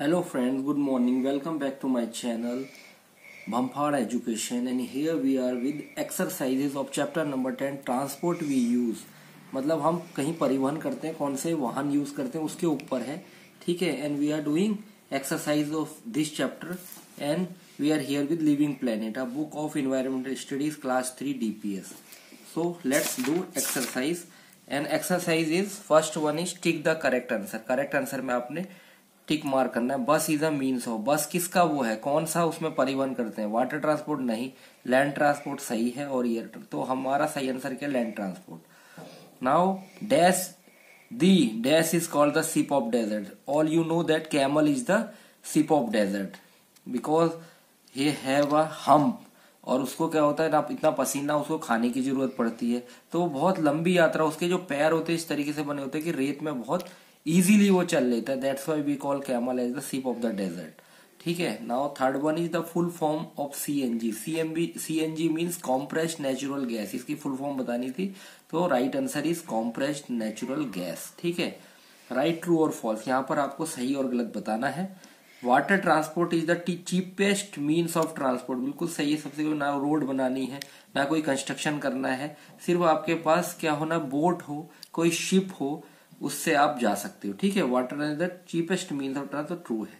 Hello friends, good morning. Welcome back to my channel Bhampar Education, and here we are with exercises of chapter number 10 transport we use. मतलब हम कहीं परिवहन करते हैं, कौन से वाहन यूज करते हैं उसके ऊपर है, ठीक है. And we are doing exercise of this chapter and we are here with living planet, a book of environmental studies class 3 DPS. So let's do exercise. And exercise is first one is tick the correct answer. Correct answer में आपने tick mark करना है. बस is a means of, बस किसका वो है, कौन सा उसमें परिवहन करते हैं. वाटर ट्रांसपोर्ट नहीं, लैंड ट्रांसपोर्ट सही है और एयर, तो हमारा सही आंसर क्या, land transport. Now dash the dash is called the ship of desert. All you know that camel is the ship of desert because he have a hump, और उसको क्या होता है ना, इतना पसीना उसको खाने की जरूरत पड़ती है, तो बहुत लंबी यात्रा, उसके जो पैर होते हैं इस तरीके से बने होते हैं कि रेत में बहुत इजीली वो चल लेता है. That's why we call camel as the ship of the desert. ठीक है. Now third one is the full form of CNG. CNG means compressed natural gas. इसकी फुल फॉर्म बतानी थी, तो right answer is compressed natural gas. ठीक है. Right, true और false, यहाँ पर आपको सही और गलत बताना है. Water transport is the cheapest means of transport. बिल्कुल सही है. सबसे ना रोड बनानी है, ना कोई कंस्ट्रक्शन करना है, सिर्फ आपके पास क्या होना, बोट हो, कोई शिप हो, उससे आप जा सकते हो. ठीक है. Water is the cheapest means of transport, true है.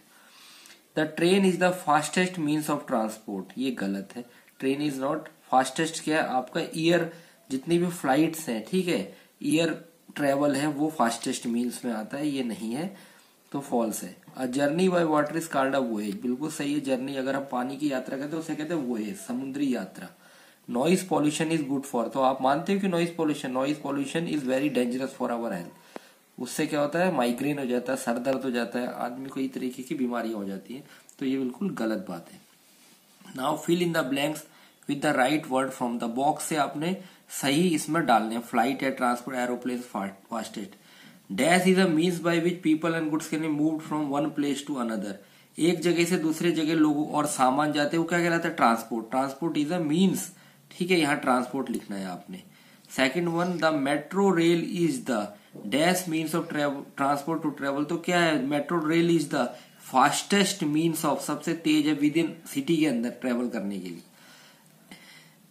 The train is the fastest means of transport, ये गलत है. Train is not fastest. क्या है आपका, एयर, जितनी भी फ्लाइट्स हैं, ठीक है, एयर ट्रेवल है वो फास्टेस्ट मीन्स में आता है, ये नहीं है, तो फॉल्स है. A journey by water is called a voyage. बिल्कुल सही है. जर्नी, अगर हम पानी की यात्रा करते हैं उसे कहते हैं वोएज, समुद्री यात्रा. Noise pollution is good for, तो आप मानते हो कि noise pollution is very dangerous for our health. उससे क्या होता है, माइग्रेन हो जाता है, सर दर्द हो जाता है, आदमी को कई तरीके की बीमारियां हो जाती है, तो ये बिल्कुल गलत बात है. Now fill in the blanks with the right word from the box से आपने सही इसमें डालने हैं. फ्लाइट है, transport, aeroplane, fastest. Dash is a means by which people and goods can be moved from one place to another. एक जगह से दूसरे जगह लोग और सामान जाते हैं, वो क्या कहलाता है, transport. Transport is a means. ठीक है, यहाँ ट्रांसपोर्ट लिखना है आपने. Second one, the metro rail is the dash means of transport to travel. तो क्या है, metro rail is the fastest means of, सबसे तेज है विद इन सिटी के अंदर ट्रेवल करने के लिए.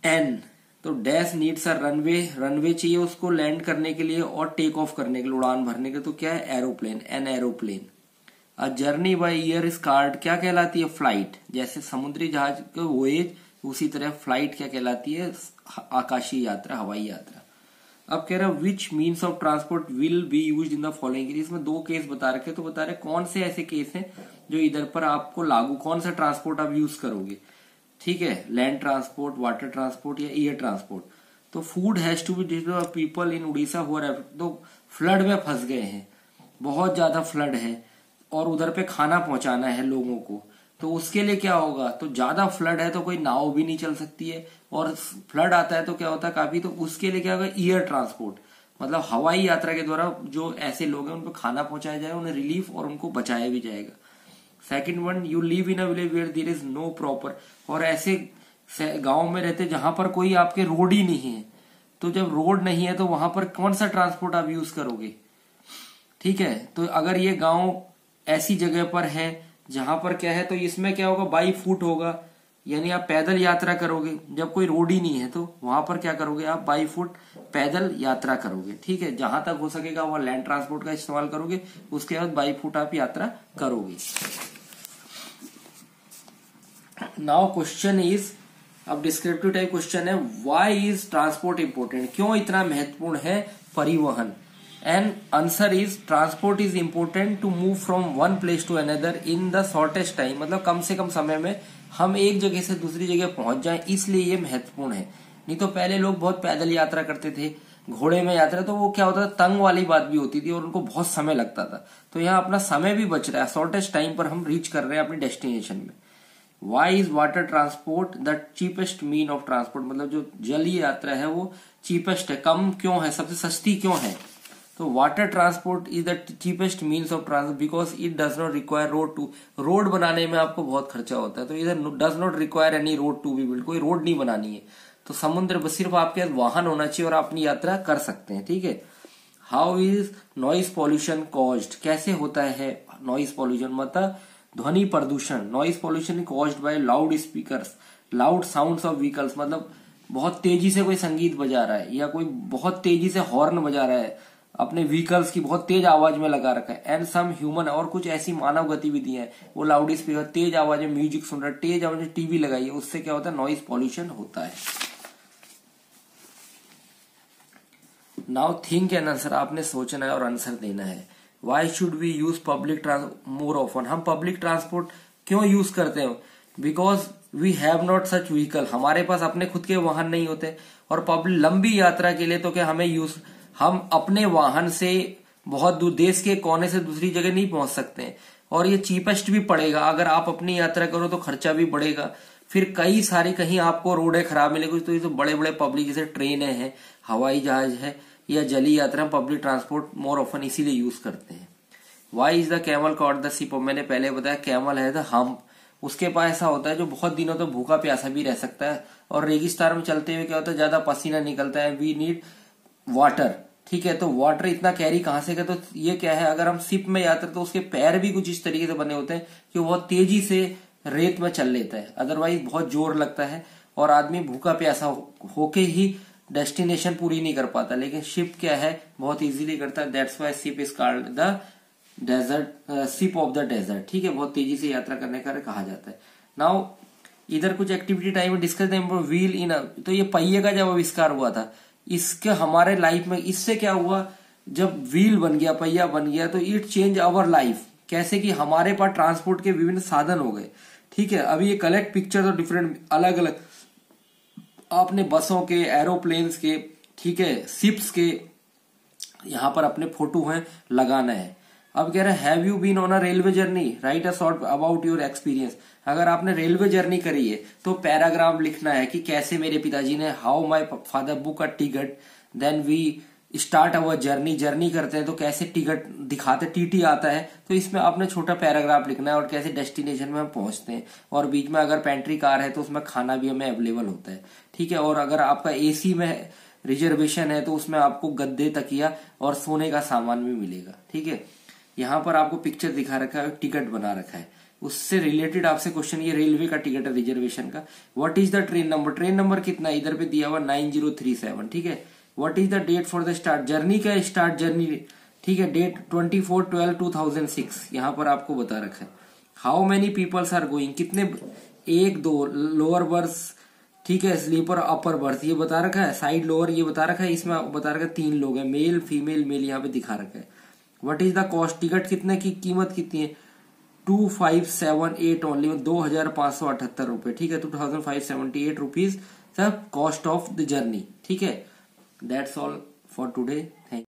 एन, तो dash needs a runway. Runway चाहिए उसको लैंड करने के लिए और टेक ऑफ करने के लिए, उड़ान भरने के लिए, तो क्या है, aeroplane. An aeroplane. A journey by air is called, क्या कहलाती है, फ्लाइट. जैसे समुद्री जहाज का वोएज, उसी तरह फ्लाइट क्या कहलाती है, आकाशीय यात्रा, हवाई यात्रा. अब कह रहा है which means of transport will be used in the following. इसमें दो केस बता रखे, तो बता रहे कौन से ऐसे केस हैं जो इधर पर आपको लागू, कौन सा ट्रांसपोर्ट आप यूज करोगे. ठीक है. लैंड ट्रांसपोर्ट, वाटर ट्रांसपोर्ट या एयर ट्रांसपोर्ट. तो food has to be distributed. People in Orissa हुआ, तो फ्लड में फंस गए हैं, बहुत ज्यादा फ्लड है और उधर पे खाना पहुंचाना है लोगों को, तो उसके लिए क्या होगा, तो ज्यादा फ्लड है तो कोई नाव भी नहीं चल सकती है, और फ्लड आता है तो क्या होता है काफी, तो उसके लिए क्या होगा, एयर ट्रांसपोर्ट, मतलब हवाई यात्रा के द्वारा जो ऐसे लोग हैं उनको खाना पहुंचाया जाएगा, उन्हें रिलीफ और उनको बचाया भी जाएगा. Second one, you live in a village where there is no proper. और ऐसे गांव में रहते जहां पर कोई आपके रोड ही नहीं है, तो जब रोड नहीं है तो वहां पर कौन सा ट्रांसपोर्ट आप यूज करोगे. ठीक है. तो अगर ये गांव ऐसी जगह पर है जहां पर क्या है, तो इसमें क्या होगा, बाई फुट होगा, यानी आप पैदल यात्रा करोगे. जब कोई रोड ही नहीं है तो वहां पर क्या करोगे, आप बाई फुट पैदल यात्रा करोगे. ठीक है. जहां तक हो सकेगा वहां लैंड ट्रांसपोर्ट का इस्तेमाल करोगे, उसके बाद बाई फुट आप यात्रा करोगे. नाउ क्वेश्चन इज, अब डिस्क्रिप्टिव टाइप क्वेश्चन है, व्हाई इज ट्रांसपोर्ट इंपोर्टेंट, क्यों इतना महत्वपूर्ण है परिवहन. And answer is, transport is important to move from one place to another in the shortest time. मतलब कम से कम समय में हम एक जगह से दूसरी जगह पहुंच जाएं, इसलिए ये महत्वपूर्ण है. नहीं तो पहले लोग बहुत पैदल यात्रा करते थे, घोड़े में यात्रा, तो वो क्या होता था, तंग वाली बात भी होती थी और उनको बहुत समय लगता था. तो यहाँ अपना समय भी बच रहा है, शॉर्टेस्ट टाइम पर हम रीच कर रहे हैं अपनी डेस्टिनेशन में. Why is water transport the cheapest mean of transport. मतलब जो जलीय यात्रा है वो चीपेस्ट है, कम क्यों है, सबसे सस्ती क्यों है. तो water transport is the cheapest means of transport because it does not require road to. Road बनाने में आपको बहुत खर्चा होता है, तो इधर does not require any road to be build. कोई रोड नहीं बनानी है, तो समुद्र सिर्फ आपके वाहन होना चाहिए और आप अपनी यात्रा कर सकते हैं. ठीक है. How is noise pollution caused, कैसे होता है नॉइज पॉल्यूशन, मतलब ध्वनि प्रदूषण, noise pollution caused by loud speakers, loud sounds of vehicles, मतलब बहुत तेजी से कोई संगीत बजा रहा है या कोई बहुत तेजी से हॉर्न बजा रहा है, अपने व्हीकल्स की बहुत तेज आवाज में लगा रखा है। एंड सम ह्यूमन, और कुछ ऐसी मानव गतिविधियां हैं, वो लाउड स्पीकर तेज आवाज में म्यूजिक सुन रहा है, तेज आवाज में टीवी लगाई है, उससे क्या होता है, नॉइज पॉल्यूशन होता है। नाउ थिंक एन आंसर, आपने सोचना है और आंसर देना है। Why should we use public more often, हम पब्लिक ट्रांसपोर्ट क्यों यूज करते हैं? Because we have not such vehicle, हमारे पास अपने खुद के वाहन नहीं होते। और पब्लिक लंबी यात्रा के लिए तो क्या हमें हम अपने वाहन से बहुत दूर देश के कोने से दूसरी जगह नहीं पहुंच सकते हैं, और ये चीपेस्ट भी पड़ेगा। अगर आप अपनी यात्रा करो तो खर्चा भी बढ़ेगा, फिर कई सारी कहीं आपको रोडें खराब मिलेगी। तो ये तो बड़े बड़े पब्लिक जैसे ट्रेनें हैं, हवाई जहाज है या जली यात्रा, पब्लिक ट्रांसपोर्ट मोर ऑफन इसीलिए यूज करते हैं। Why is the camel called the ship, मैंने पहले बताया कैमल है द हम्प, उसके पास ऐसा होता है जो बहुत दिनों तक भूखा प्यासा भी रह सकता है। और रेगिस्तान में चलते हुए क्या होता है, ज्यादा पसीना निकलता है, वी नीड वाटर, ठीक है। तो वाटर इतना कैरी कहां से करे, तो ये क्या है, अगर हम शिप में यात्रा तो उसके पैर भी कुछ इस तरीके से बने होते हैं कि वो बहुत तेजी से रेत में चल लेता है, अदरवाइज बहुत जोर लगता है और आदमी भूखा प्यासा होके ही डेस्टिनेशन पूरी नहीं कर पाता। लेकिन शिप क्या है, बहुत इजीली करता है। That's why ship is called the desert, ship of the desert, ठीक है। बहुत तेजी से यात्रा करने का कहा जाता है। नाउ इधर कुछ एक्टिविटी टाइम में डिस्कस व्हील इन, तो ये पहिए का जब आविष्कार हुआ था, इसके हमारे लाइफ में इससे क्या हुआ, जब व्हील बन गया, पहिया बन गया, तो इट चेंज आवर लाइफ। कैसे कि हमारे पास ट्रांसपोर्ट के विभिन्न साधन हो गए, ठीक है। अभी ये कलेक्ट पिक्चर तो डिफरेंट अलग अलग आपने बसों के, एरोप्लेन्स के, ठीक है, शिप्स के, यहां पर अपने फोटो हैं लगाना है। अब कह रहे हैं have you been on a railway journey, write a short about your experience. अगर आपने रेलवे जर्नी करी है तो पैराग्राफ लिखना है कि कैसे मेरे पिताजी ने, how my father book a ticket, then we start our journey, journey करते हैं तो कैसे टिकट दिखाते, टीटी आता है, तो इसमें आपने छोटा पैराग्राफ लिखना है, और कैसे डेस्टिनेशन में हम पहुंचते हैं। और बीच में अगर पेंट्री कार है तो उसमें खाना भी हमें अवेलेबल होता है, ठीक है। और अगर आपका एसी में रिजर्वेशन है तो उसमें आपको गद्दे, तकिया और सोने का सामान भी मिलेगा, ठीक है। यहाँ पर आपको पिक्चर दिखा रखा है, टिकट बना रखा है, उससे रिलेटेड आपसे क्वेश्चन, ये रेलवे का टिकट है रिजर्वेशन का। What is the train number, train number कितना इधर पे दिया हुआ 9037, ठीक है। What is the date for the start, journey का स्टार्ट जर्नी, ठीक है, डेट 24/12/2006 यहाँ पर आपको बता रखा है। How many peoples are going, कितने, 1 2 लोअर बर्थ, ठीक है, स्लीपर अपर बर्थ ये बता रखा है, साइड लोअर ये बता रखा है, इसमें बता रखा है 3 लोग हैं, मेल फीमेल, मेल यहाँ पे दिखा रखा है। What is the cost, ticket कितने की कीमत कितनी है, 2578 ओनली, 2578 रुपए, ठीक है, 2578 rupees the cost of the journey, ठीक है। That's all for today, thank